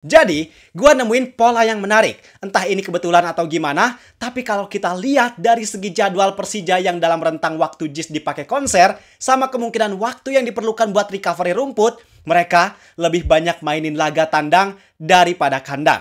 Jadi, gua nemuin pola yang menarik. Entah ini kebetulan atau gimana, tapi kalau kita lihat dari segi jadwal Persija yang dalam rentang waktu JIS dipakai konser, sama kemungkinan waktu yang diperlukan buat recovery rumput, mereka lebih banyak mainin laga tandang daripada kandang.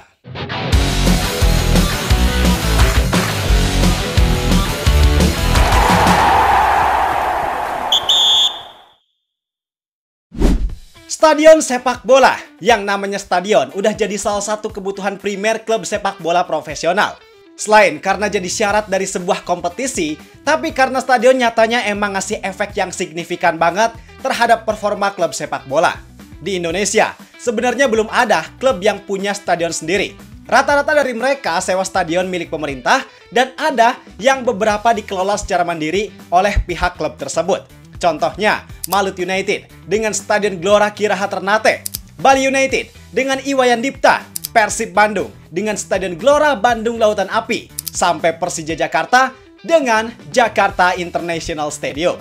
Stadion sepak bola, yang namanya stadion, udah jadi salah satu kebutuhan primer klub sepak bola profesional. Selain karena jadi syarat dari sebuah kompetisi, tapi karena stadion nyatanya emang ngasih efek yang signifikan banget terhadap performa klub sepak bola. Di Indonesia, sebenarnya belum ada klub yang punya stadion sendiri. Rata-rata dari mereka sewa stadion milik pemerintah, dan ada yang beberapa dikelola secara mandiri oleh pihak klub tersebut. Contohnya, Malut United dengan Stadion Gelora Kiraha Ternate, Bali United dengan Iwayan Dipta, Persib Bandung dengan Stadion Gelora Bandung Lautan Api, sampai Persija Jakarta dengan Jakarta International Stadium.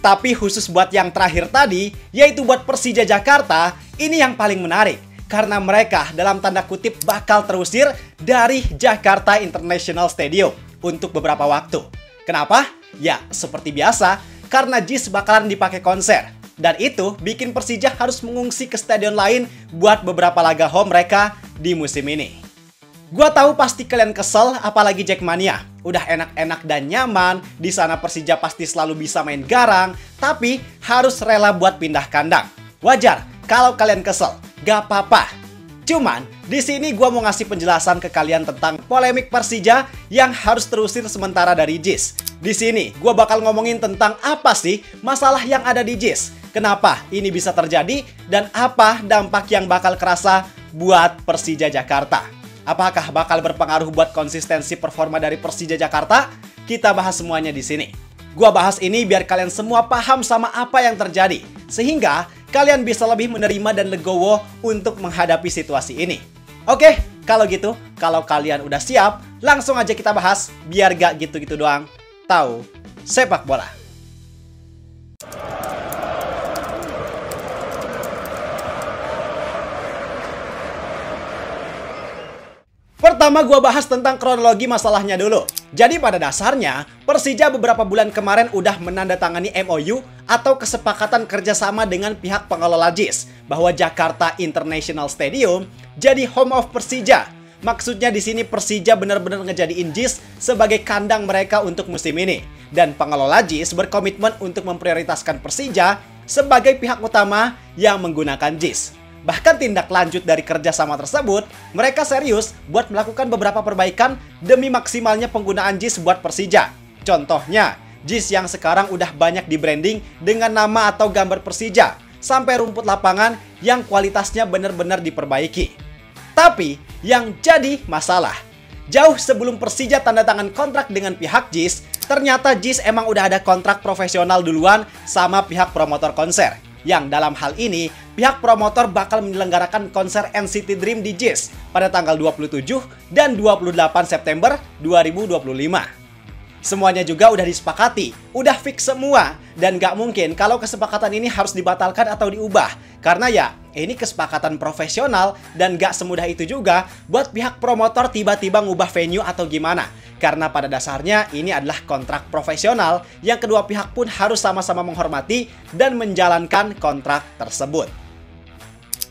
Tapi khusus buat yang terakhir tadi, yaitu buat Persija Jakarta, ini yang paling menarik. Karena mereka dalam tanda kutip bakal terusir dari Jakarta International Stadium untuk beberapa waktu. Kenapa? Ya, seperti biasa, karena JIS bakalan dipakai konser. Dan itu bikin Persija harus mengungsi ke stadion lain buat beberapa laga home mereka di musim ini. Gua tahu pasti kalian kesel, apalagi Jackmania. Udah enak-enak dan nyaman, di sana Persija pasti selalu bisa main garang, tapi harus rela buat pindah kandang. Wajar kalau kalian kesel, gak apa-apa. Cuman, di sini gua mau ngasih penjelasan ke kalian tentang polemik Persija yang harus terusir sementara dari JIS. Di sini, gue bakal ngomongin tentang apa sih masalah yang ada di JIS, kenapa ini bisa terjadi, dan apa dampak yang bakal kerasa buat Persija Jakarta. Apakah bakal berpengaruh buat konsistensi performa dari Persija Jakarta? Kita bahas semuanya di sini. Gue bahas ini biar kalian semua paham sama apa yang terjadi, sehingga kalian bisa lebih menerima dan legowo untuk menghadapi situasi ini. Oke, kalau gitu, kalau kalian udah siap, langsung aja kita bahas, biar gak gitu-gitu doang. Tahu sepak bola. Pertama gua bahas tentang kronologi masalahnya dulu. Jadi pada dasarnya, Persija beberapa bulan kemarin udah menandatangani MOU atau kesepakatan kerjasama dengan pihak pengelola JIS bahwa Jakarta International Stadium jadi home of Persija. Maksudnya di sini Persija benar-benar ngejadiin JIS sebagai kandang mereka untuk musim ini. Dan pengelola JIS berkomitmen untuk memprioritaskan Persija sebagai pihak utama yang menggunakan JIS. Bahkan tindak lanjut dari kerjasama tersebut, mereka serius buat melakukan beberapa perbaikan demi maksimalnya penggunaan JIS buat Persija. Contohnya, JIS yang sekarang udah banyak di branding dengan nama atau gambar Persija, sampai rumput lapangan yang kualitasnya benar-benar diperbaiki. Tapi, yang jadi masalah, jauh sebelum Persija tanda tangan kontrak dengan pihak JIS, ternyata JIS emang udah ada kontrak profesional duluan sama pihak promotor konser. Yang dalam hal ini, pihak promotor bakal menyelenggarakan konser NCT Dream di JIS pada tanggal 27 dan 28 September 2025. Semuanya juga udah disepakati, udah fix semua, dan gak mungkin kalau kesepakatan ini harus dibatalkan atau diubah. Karena ya, ini kesepakatan profesional dan gak semudah itu juga buat pihak promotor tiba-tiba ngubah venue atau gimana. Karena pada dasarnya ini adalah kontrak profesional yang kedua pihak pun harus sama-sama menghormati dan menjalankan kontrak tersebut.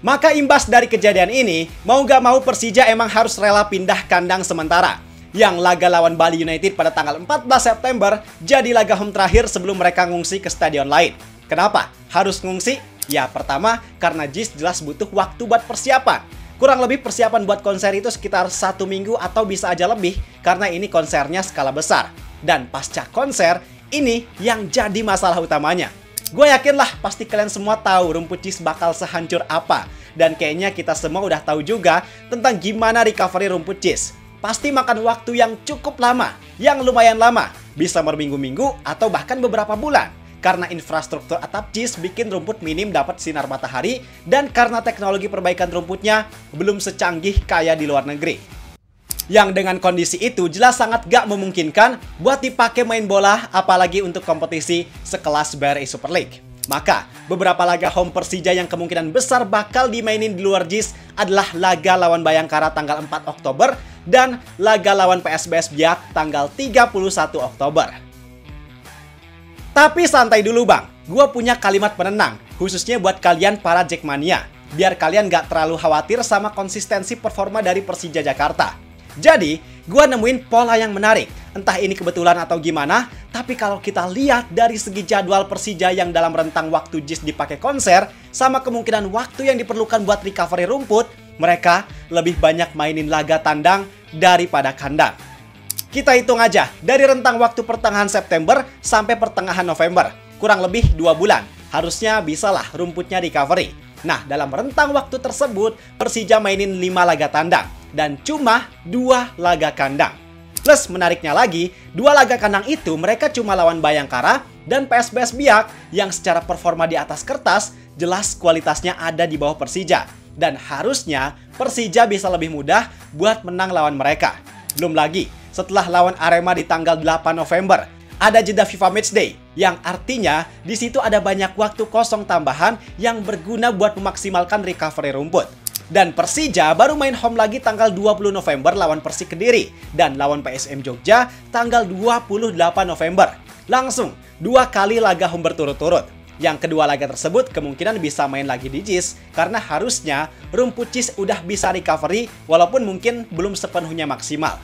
Maka imbas dari kejadian ini, mau gak mau Persija emang harus rela pindah kandang sementara. Yang laga lawan Bali United pada tanggal 14 September jadi laga home terakhir sebelum mereka ngungsi ke stadion lain. Kenapa harus ngungsi? Ya pertama, karena JIS jelas butuh waktu buat persiapan. Kurang lebih persiapan buat konser itu sekitar 1 minggu atau bisa aja lebih, karena ini konsernya skala besar. Dan pasca konser, ini yang jadi masalah utamanya. Gue yakin lah pasti kalian semua tahu rumput JIS bakal sehancur apa. Dan kayaknya kita semua udah tahu juga tentang gimana recovery rumput JIS. Pasti makan waktu yang cukup lama, yang lumayan lama, bisa berminggu-minggu atau bahkan beberapa bulan. Karena infrastruktur atap JIS bikin rumput minim dapat sinar matahari, dan karena teknologi perbaikan rumputnya belum secanggih kayak di luar negeri. Yang dengan kondisi itu jelas sangat gak memungkinkan buat dipakai main bola, apalagi untuk kompetisi sekelas BRI Super League. Maka, beberapa laga home Persija yang kemungkinan besar bakal dimainin di luar JIS adalah laga lawan Bayangkara tanggal 4 Oktober dan laga lawan PSBS Biak tanggal 31 Oktober. Tapi santai dulu bang, gue punya kalimat penenang, khususnya buat kalian para Jackmania, biar kalian gak terlalu khawatir sama konsistensi performa dari Persija Jakarta. Jadi, gue nemuin pola yang menarik, entah ini kebetulan atau gimana, tapi kalau kita lihat dari segi jadwal Persija yang dalam rentang waktu JIS dipakai konser, sama kemungkinan waktu yang diperlukan buat recovery rumput, mereka lebih banyak mainin laga tandang daripada kandang. Kita hitung aja, dari rentang waktu pertengahan September sampai pertengahan November, kurang lebih 2 bulan, harusnya bisalah rumputnya recovery. Nah, dalam rentang waktu tersebut, Persija mainin 5 laga tandang, dan cuma 2 laga kandang. Plus menariknya lagi, 2 laga kandang itu mereka cuma lawan Bayangkara dan PSBS Biak yang secara performa di atas kertas jelas kualitasnya ada di bawah Persija. Dan harusnya Persija bisa lebih mudah buat menang lawan mereka. Belum lagi, setelah lawan Arema di tanggal 8 November, ada jeda FIFA Matchday, yang artinya di situ ada banyak waktu kosong tambahan yang berguna buat memaksimalkan recovery rumput. Dan Persija baru main home lagi tanggal 20 November lawan Persik Kediri dan lawan PSM Jogja tanggal 28 November. Langsung 2 kali laga home berturut-turut. Yang kedua laga tersebut kemungkinan bisa main lagi di JIS karena harusnya rumput JIS udah bisa recovery walaupun mungkin belum sepenuhnya maksimal.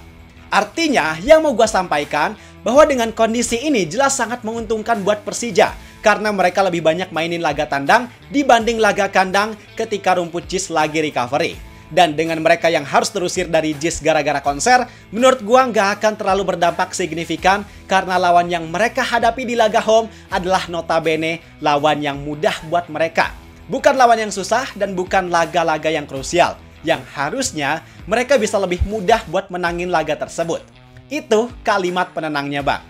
Artinya yang mau gue sampaikan bahwa dengan kondisi ini jelas sangat menguntungkan buat Persija karena mereka lebih banyak mainin laga tandang dibanding laga kandang ketika rumput JIS lagi recovery. Dan dengan mereka yang harus terusir dari JIS gara-gara konser, menurut gua nggak akan terlalu berdampak signifikan karena lawan yang mereka hadapi di laga home adalah notabene lawan yang mudah buat mereka. Bukan lawan yang susah dan bukan laga-laga yang krusial, yang harusnya mereka bisa lebih mudah buat menangin laga tersebut. Itu kalimat penenangnya bang.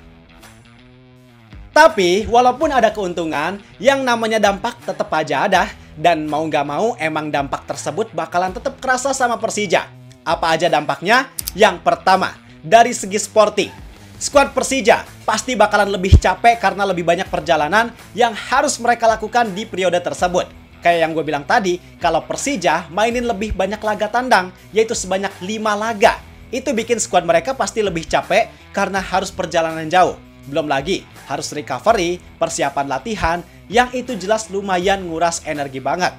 Tapi, walaupun ada keuntungan, yang namanya dampak tetap aja ada. Dan mau nggak mau, emang dampak tersebut bakalan tetap kerasa sama Persija. Apa aja dampaknya? Yang pertama, dari segi sporting. Skuad Persija pasti bakalan lebih capek karena lebih banyak perjalanan yang harus mereka lakukan di periode tersebut. Kayak yang gue bilang tadi, kalau Persija mainin lebih banyak laga tandang, yaitu sebanyak 5 laga. Itu bikin skuad mereka pasti lebih capek karena harus perjalanan jauh. Belum lagi, harus recovery, persiapan latihan, yang itu jelas lumayan nguras energi banget.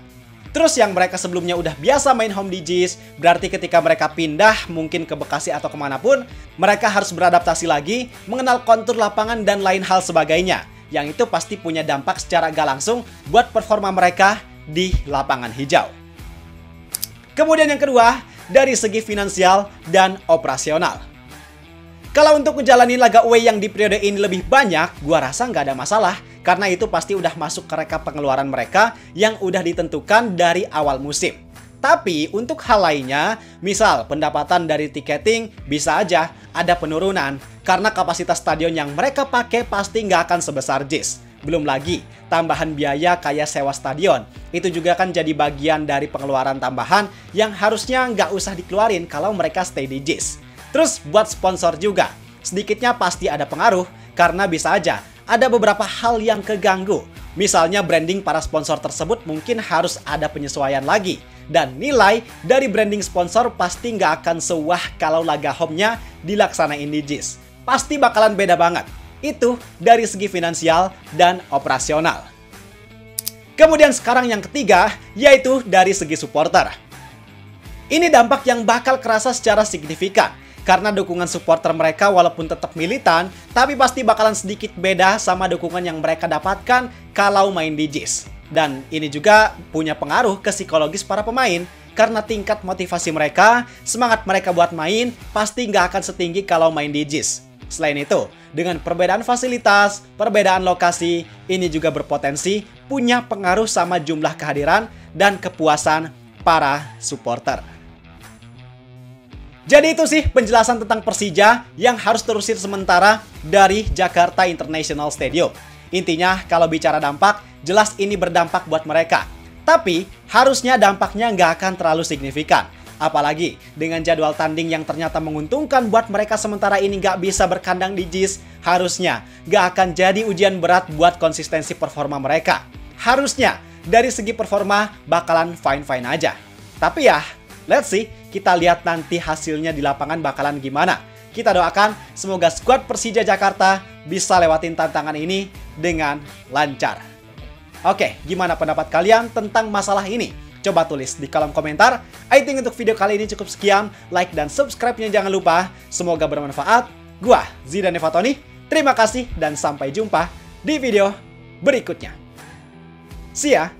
Terus yang mereka sebelumnya udah biasa main home di JIS, berarti ketika mereka pindah mungkin ke Bekasi atau kemanapun, mereka harus beradaptasi lagi, mengenal kontur lapangan dan lain hal sebagainya. Yang itu pasti punya dampak secara gak langsung buat performa mereka di lapangan hijau. Kemudian yang kedua, dari segi finansial dan operasional. Kalau untuk menjalani laga away yang di periode ini lebih banyak, gua rasa nggak ada masalah. Karena itu pasti udah masuk ke rekap pengeluaran mereka yang udah ditentukan dari awal musim. Tapi untuk hal lainnya, misal pendapatan dari tiketing bisa aja ada penurunan. Karena kapasitas stadion yang mereka pakai pasti nggak akan sebesar JIS. Belum lagi, tambahan biaya kayak sewa stadion. Itu juga kan jadi bagian dari pengeluaran tambahan yang harusnya nggak usah dikeluarin kalau mereka stay di JIS. Terus buat sponsor juga, sedikitnya pasti ada pengaruh karena bisa aja ada beberapa hal yang keganggu. Misalnya branding para sponsor tersebut mungkin harus ada penyesuaian lagi. Dan nilai dari branding sponsor pasti nggak akan sewah kalau laga home-nya dilaksanain di JIS. Pasti bakalan beda banget. Itu dari segi finansial dan operasional. Kemudian sekarang yang ketiga, yaitu dari segi supporter. Ini dampak yang bakal kerasa secara signifikan. Karena dukungan supporter mereka walaupun tetap militan, tapi pasti bakalan sedikit beda sama dukungan yang mereka dapatkan kalau main di JIS. Dan ini juga punya pengaruh ke psikologis para pemain, karena tingkat motivasi mereka, semangat mereka buat main, pasti nggak akan setinggi kalau main di JIS. Selain itu, dengan perbedaan fasilitas, perbedaan lokasi, ini juga berpotensi punya pengaruh sama jumlah kehadiran dan kepuasan para supporter. Jadi itu sih penjelasan tentang Persija yang harus terusir sementara dari Jakarta International Stadium. Intinya kalau bicara dampak, jelas ini berdampak buat mereka. Tapi harusnya dampaknya nggak akan terlalu signifikan. Apalagi dengan jadwal tanding yang ternyata menguntungkan buat mereka sementara ini nggak bisa berkandang di JIS, harusnya nggak akan jadi ujian berat buat konsistensi performa mereka. harusnya dari segi performa bakalan fine-fine aja. Tapi ya, let's see, kita lihat nanti hasilnya di lapangan bakalan gimana. Kita doakan semoga skuad Persija Jakarta bisa lewatin tantangan ini dengan lancar. Oke, gimana pendapat kalian tentang masalah ini? Coba tulis di kolom komentar. I think untuk video kali ini cukup sekian. Like dan subscribe-nya jangan lupa. Semoga bermanfaat. Gua Zidane Fatoni. Terima kasih dan sampai jumpa di video berikutnya. See ya!